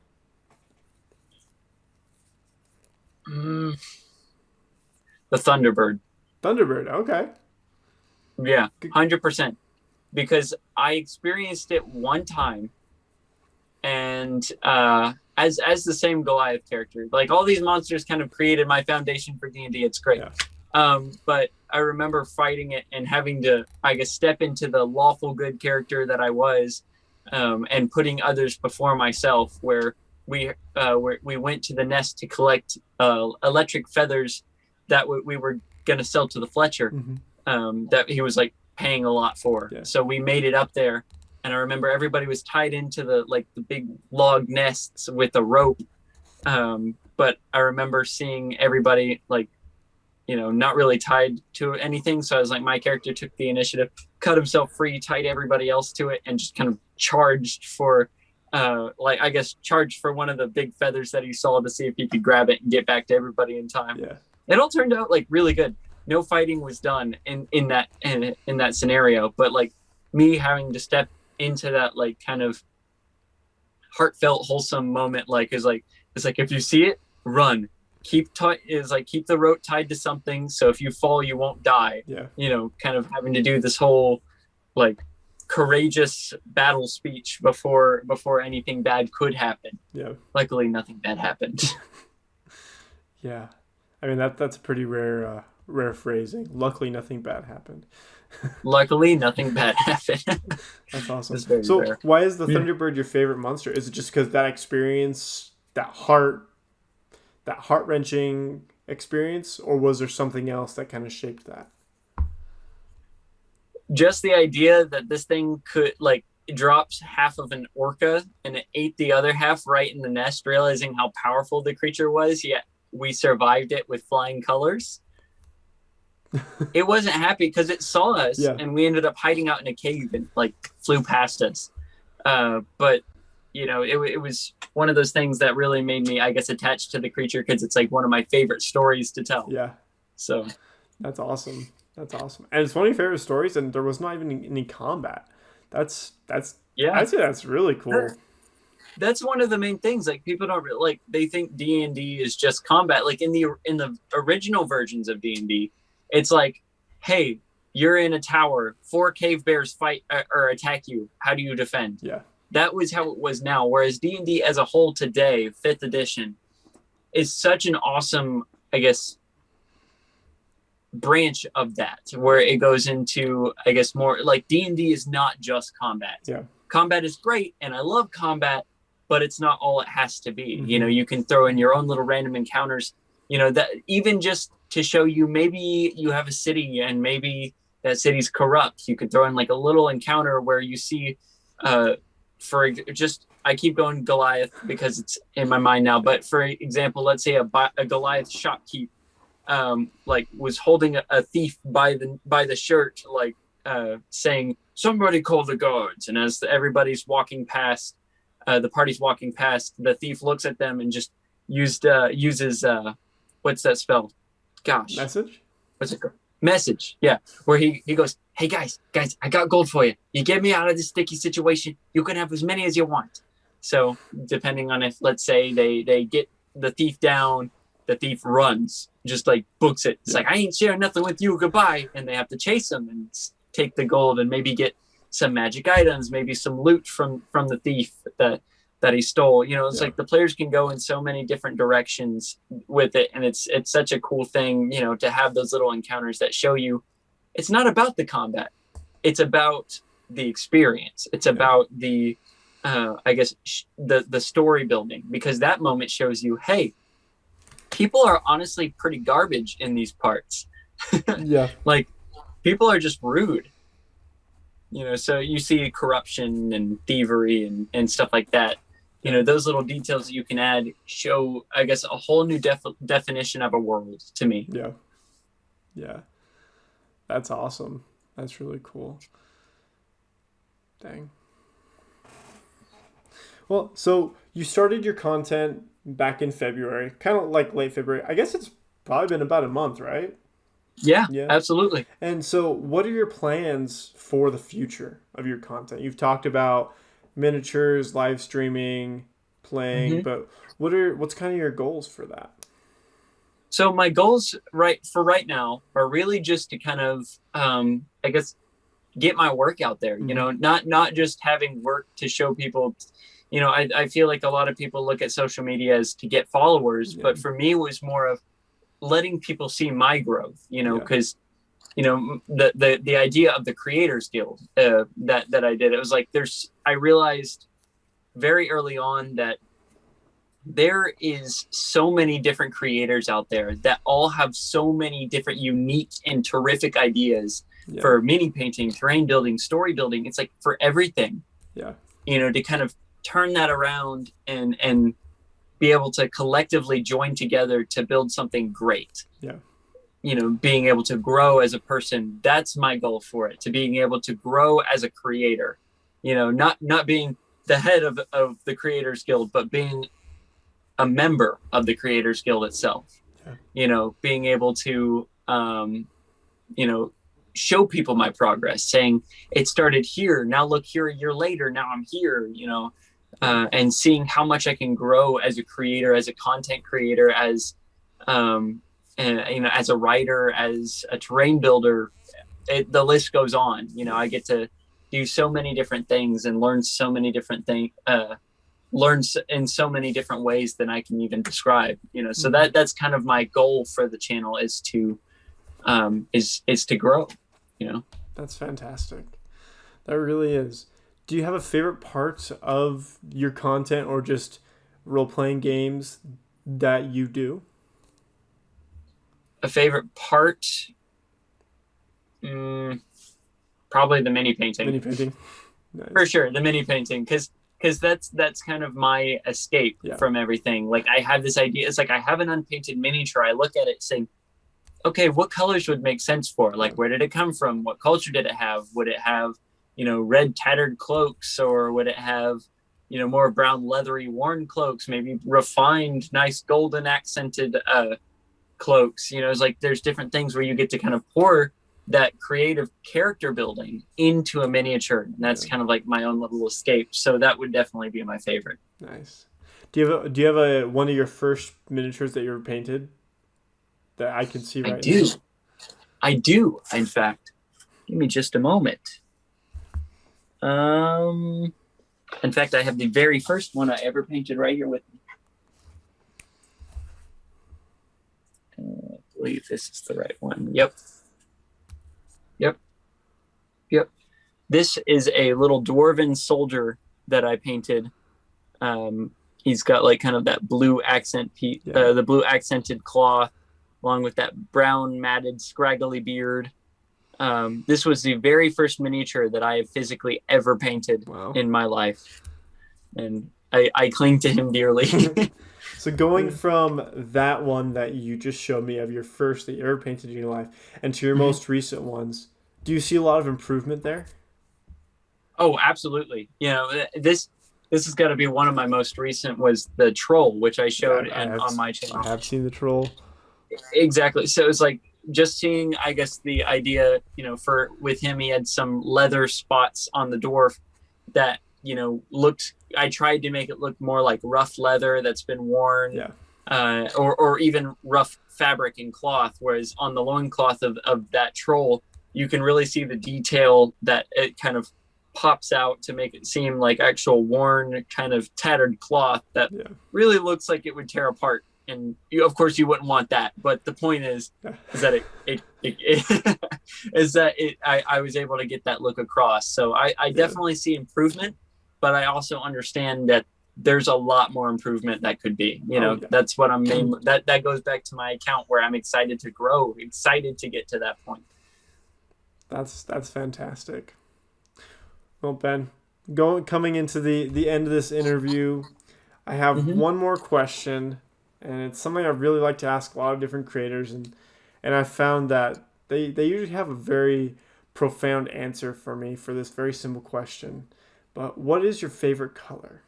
The Thunderbird. Thunderbird, okay. Yeah, 100%. Because I experienced it one time, and as the same Goliath character, like, all these monsters kind of created my foundation for D&D. It's great. Yeah. But I remember fighting it and having to, I guess, step into the lawful good character that I was, and putting others before myself, where we went to the nest to collect electric feathers that we were going to sell to the Fletcher, that he was like paying a lot for. Yeah. So we made it up there, and I remember everybody was tied into the big log nests with a rope. But I remember seeing everybody not really tied to anything. So I was like, my character took the initiative, cut himself free, tied everybody else to it, and just kind of charged for, charged for one of the big feathers that he saw to see if he could grab it and get back to everybody in time. Yeah. It all turned out really good. No fighting was done in that scenario, but me having to step into that kind of heartfelt, wholesome moment, it's like if you see it, run. Keep the rope tied to something, so if you fall you won't die. Yeah. Kind of having to do this whole courageous battle speech before anything bad could happen. Yeah. Luckily nothing bad happened. Yeah. I mean that's a pretty rare phrasing. Luckily nothing bad happened. Luckily nothing bad happened. That's awesome. So rare. Why is the Thunderbird your favorite monster? Is it just because that experience, that heart-wrenching experience, or was there something else that kind of shaped that? Just the idea that this thing could it drops half of an orca and it ate the other half right in the nest, realizing how powerful the creature was, yet we survived it with flying colors. It wasn't happy because it saw us, and we ended up hiding out in a cave and flew past us. But it was one of those things that really made me, I guess, attached to the creature because it's one of my favorite stories to tell. Yeah. So that's awesome. That's awesome. And it's one of your favorite stories, and there was not even any combat. That's I'd say that's really cool. That's one of the main things. People don't really, they think D&D is just combat. In the original versions of D&D, it's hey, you're in a tower, 4 cave bears fight or attack you. How do you defend? Yeah. That was how it was now. Whereas D&D as a whole today, 5th edition, is such an awesome, I guess, branch of that, where it goes into, I guess, more D&D is not just combat. Yeah. Combat is great, and I love combat, but it's not all it has to be. Mm-hmm. You can throw in your own little random encounters, that even just to show you maybe you have a city and maybe that city's corrupt. You could throw in a little encounter where you see, I keep going Goliath because it's in my mind now, but for example, let's say a Goliath shopkeep was holding a thief by the shirt, saying, "Somebody call the guards." And as everybody's walking past, the party's walking past, the thief looks at them and just uses what's that spell? Gosh. Message? What's it called? Message. Yeah. Where he goes, "Hey guys, I got gold for you. You get me out of this sticky situation. You can have as many as you want." So depending on if, let's say they get the thief down, the thief runs, just books it. It's I ain't sharing nothing with you. Goodbye. And they have to chase him and take the gold and maybe get some magic items, maybe some loot from the thief that he stole. It's the players can go in so many different directions with it, and it's such a cool thing, to have those little encounters that show you it's not about the combat, it's about the experience. It's about the I guess the story building, because that moment shows you, hey, people are honestly pretty garbage in these parts. Yeah. People are just rude. So you see corruption and thievery and stuff like that. Those little details that you can add show, I guess, a whole new definition of a world to me. Yeah. Yeah. That's awesome. That's really cool. Dang. Well, so you started your content back in February, kind of late February. I guess it's probably been about a month, right? Yeah, absolutely. And so what are your plans for the future of your content? You've talked about miniatures, live streaming, playing, but what's kind of your goals for that? So my goals right now are really just to kind of, I guess, get my work out there, not just having work to show people. I feel like a lot of people look at social media as to get followers, but for me it was more of letting people see my growth, because the idea of the Creators Guild that I did, it was I realized very early on that there is so many different creators out there that all have so many different unique and terrific ideas for mini painting, terrain building, story building. It's for everything. Yeah. To kind of turn that around and be able to collectively join together to build something great. Yeah. Being able to grow as a person, that's my goal for it, to being able to grow as a creator, not being the head of the Creators Guild, but being a member of the Creators Guild itself. Yeah. Being able to, show people my progress, saying it started here. Now look here a year later. Now I'm here, and seeing how much I can grow as a creator, as a content creator, as, as a writer, as a terrain builder. The list goes on. I get to do so many different things and learn so many different things, learns in so many different ways than I can even describe, so that's kind of my goal for the channel, is to grow, That's fantastic. That really is. Do you have a favorite part of your content or just role-playing games that you do? A favorite part? Probably the mini painting. Mini painting. Nice. For sure, the mini painting, because that's kind of my escape from everything. Like, I have this idea. It's like I have an unpainted miniature. I look at it saying, okay, what colors would make sense for? Like, where did it come from? What culture did it have? Would it have, red tattered cloaks, or would it have, more brown leathery worn cloaks? Maybe refined, nice golden accented cloaks. It's like there's different things where you get to kind of pour that creative character building into a miniature, and that's kind of like my own little escape. So that would definitely be my favorite. Nice. Do you have a one of your first miniatures that you ever painted that I can see right now? I do. In fact, give me just a moment. In fact, I have the very first one I ever painted right here with me. I believe this is the right one. Yep. This is a little dwarven soldier that I painted. He's got like kind of that blue accent, the blue accented cloth, along with that brown matted scraggly beard. This was the very first miniature that I have physically ever painted in my life, and I cling to him dearly. So going from that one that you just showed me of your first that you ever painted in your life, and to your most recent ones, do you see a lot of improvement there? Oh, absolutely. This has got to be one of my most recent, was the troll, which I showed on my channel. I have seen the troll. Exactly. So it's like just seeing, I guess, the idea, with him, he had some leather spots on the dwarf that, looked, I tried to make it look more like rough leather that's been worn, or even rough fabric and cloth. Whereas on the loincloth of that troll, you can really see the detail that it kind of pops out to make it seem like actual worn, kind of tattered cloth that really looks like it would tear apart. And of course you wouldn't want that, but the point is that I was able to get that look across. So I definitely see improvement, but I also understand that there's a lot more improvement that could be. That's what I'm mainly, that goes back to my account, where I'm excited to grow, excited to get to that point. That's fantastic. Well, Ben, coming into the end of this interview, I have one more question, and it's something I really like to ask a lot of different creators, and I found that they usually have a very profound answer for me for this very simple question. But what is your favorite color?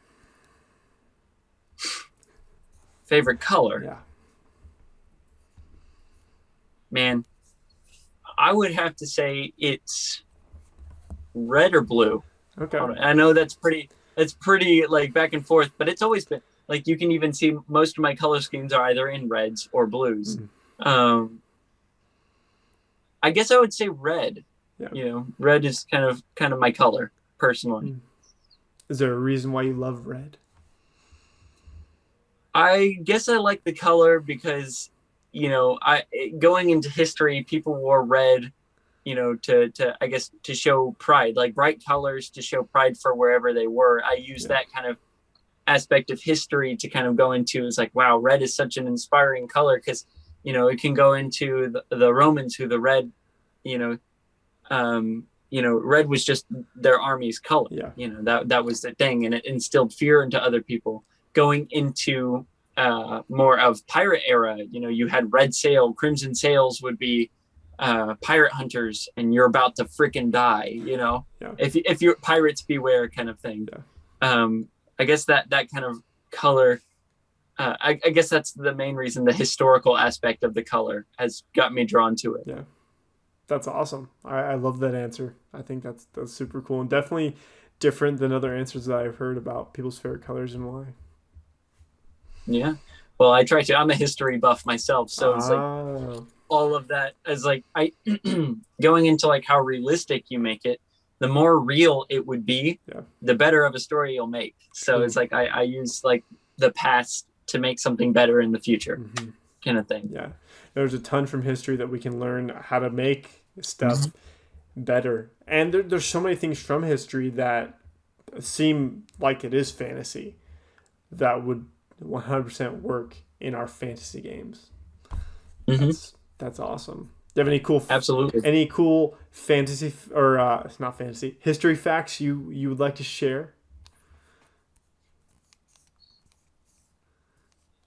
Favorite color? Yeah. Man, I would have to say it's red or blue. Okay. I know that's pretty like back and forth, but it's always been like, you can even see most of my color schemes are either in reds or blues. I guess I would say red. Yeah. Red is kind of my color personally. Is there a reason why you love red? I guess I like the color because, going into history, people wore red, to I guess to show pride, like bright colors to show pride for wherever they were. I use that kind of aspect of history to kind of go into, is like, wow, red is such an inspiring color, because, it can go into the Romans, who the red, red was just their army's color. Yeah. That was the thing, and it instilled fear into other people. Going into more of pirate era, you had red sail, crimson sails would be pirate hunters, and you're about to freaking die. Yeah. If you're pirates beware kind of thing. Yeah. I guess that kind of color. I guess that's the main reason. The historical aspect of the color has got me drawn to it. Yeah. That's awesome. I love that answer. I think that's super cool and definitely different than other answers that I've heard about people's favorite colors and why. Yeah. Well, I try to. I'm a history buff myself, so it's like all of that is like I going into like how realistic you make it. The more real it would be, the better of a story you'll make. So it's like I use like the past to make something better in the future, kind of thing. Yeah. There's a ton from history that we can learn how to make stuff better. And there's so many things from history that seem like it is fantasy that would 100% work in our fantasy games. That's awesome. Do you have any cool fantasy or not fantasy history facts you would like to share?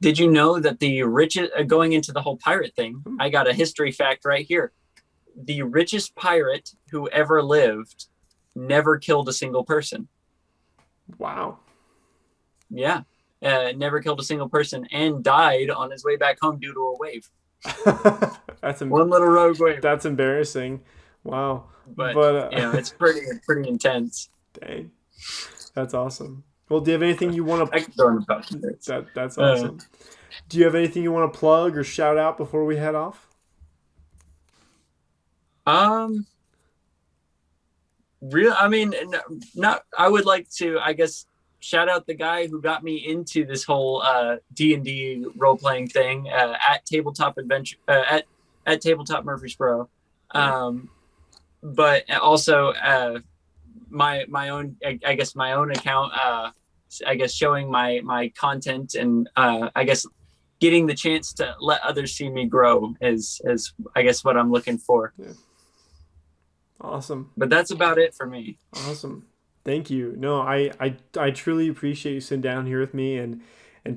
Did you know that the richest, going into the whole pirate thing, I got a history fact right here. The richest pirate who ever lived never killed a single person. Wow. Yeah. Never killed a single person and died on his way back home due to a wave. One little rogue wave. That's embarrassing. Wow. But it's pretty intense. Dang. That's awesome. Well, do you have anything you want to... I can throw in about minutes. That's awesome. Do you have anything you want to plug or shout out before we head off? I would like to, I guess, shout out the guy who got me into this whole D&D role-playing thing at Tabletop Adventure, at Tabletop Murfreesboro. But also my own, I guess, my own account, I guess, showing my content and I guess getting the chance to let others see me grow is I guess what I'm looking for. Yeah. Awesome. But that's about it for me. Awesome. Thank you. No, I truly appreciate you sitting down here with me and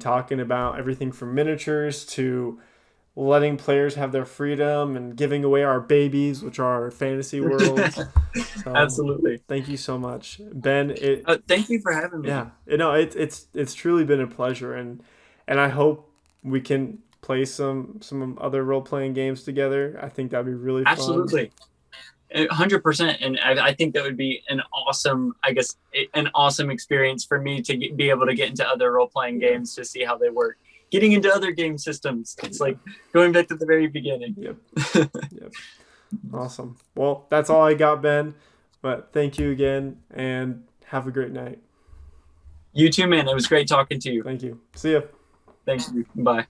talking about everything from miniatures to letting players have their freedom and giving away our babies, which are our fantasy worlds. So, absolutely. Thank you so much, Ben. Thank you for having me. Yeah. It's truly been a pleasure, and I hope we can play some other role playing games together. I think that'd be really fun. Absolutely. 100%, and I think that would be an awesome experience for me to be able to get into other role-playing games to see how they work. Getting into other game systems, it's like going back to the very beginning. Yep. Awesome. Well, that's all I got, Ben, but thank you again and have a great night. You too, man. It was great talking to you. Thank you. See ya. Thank you. Bye.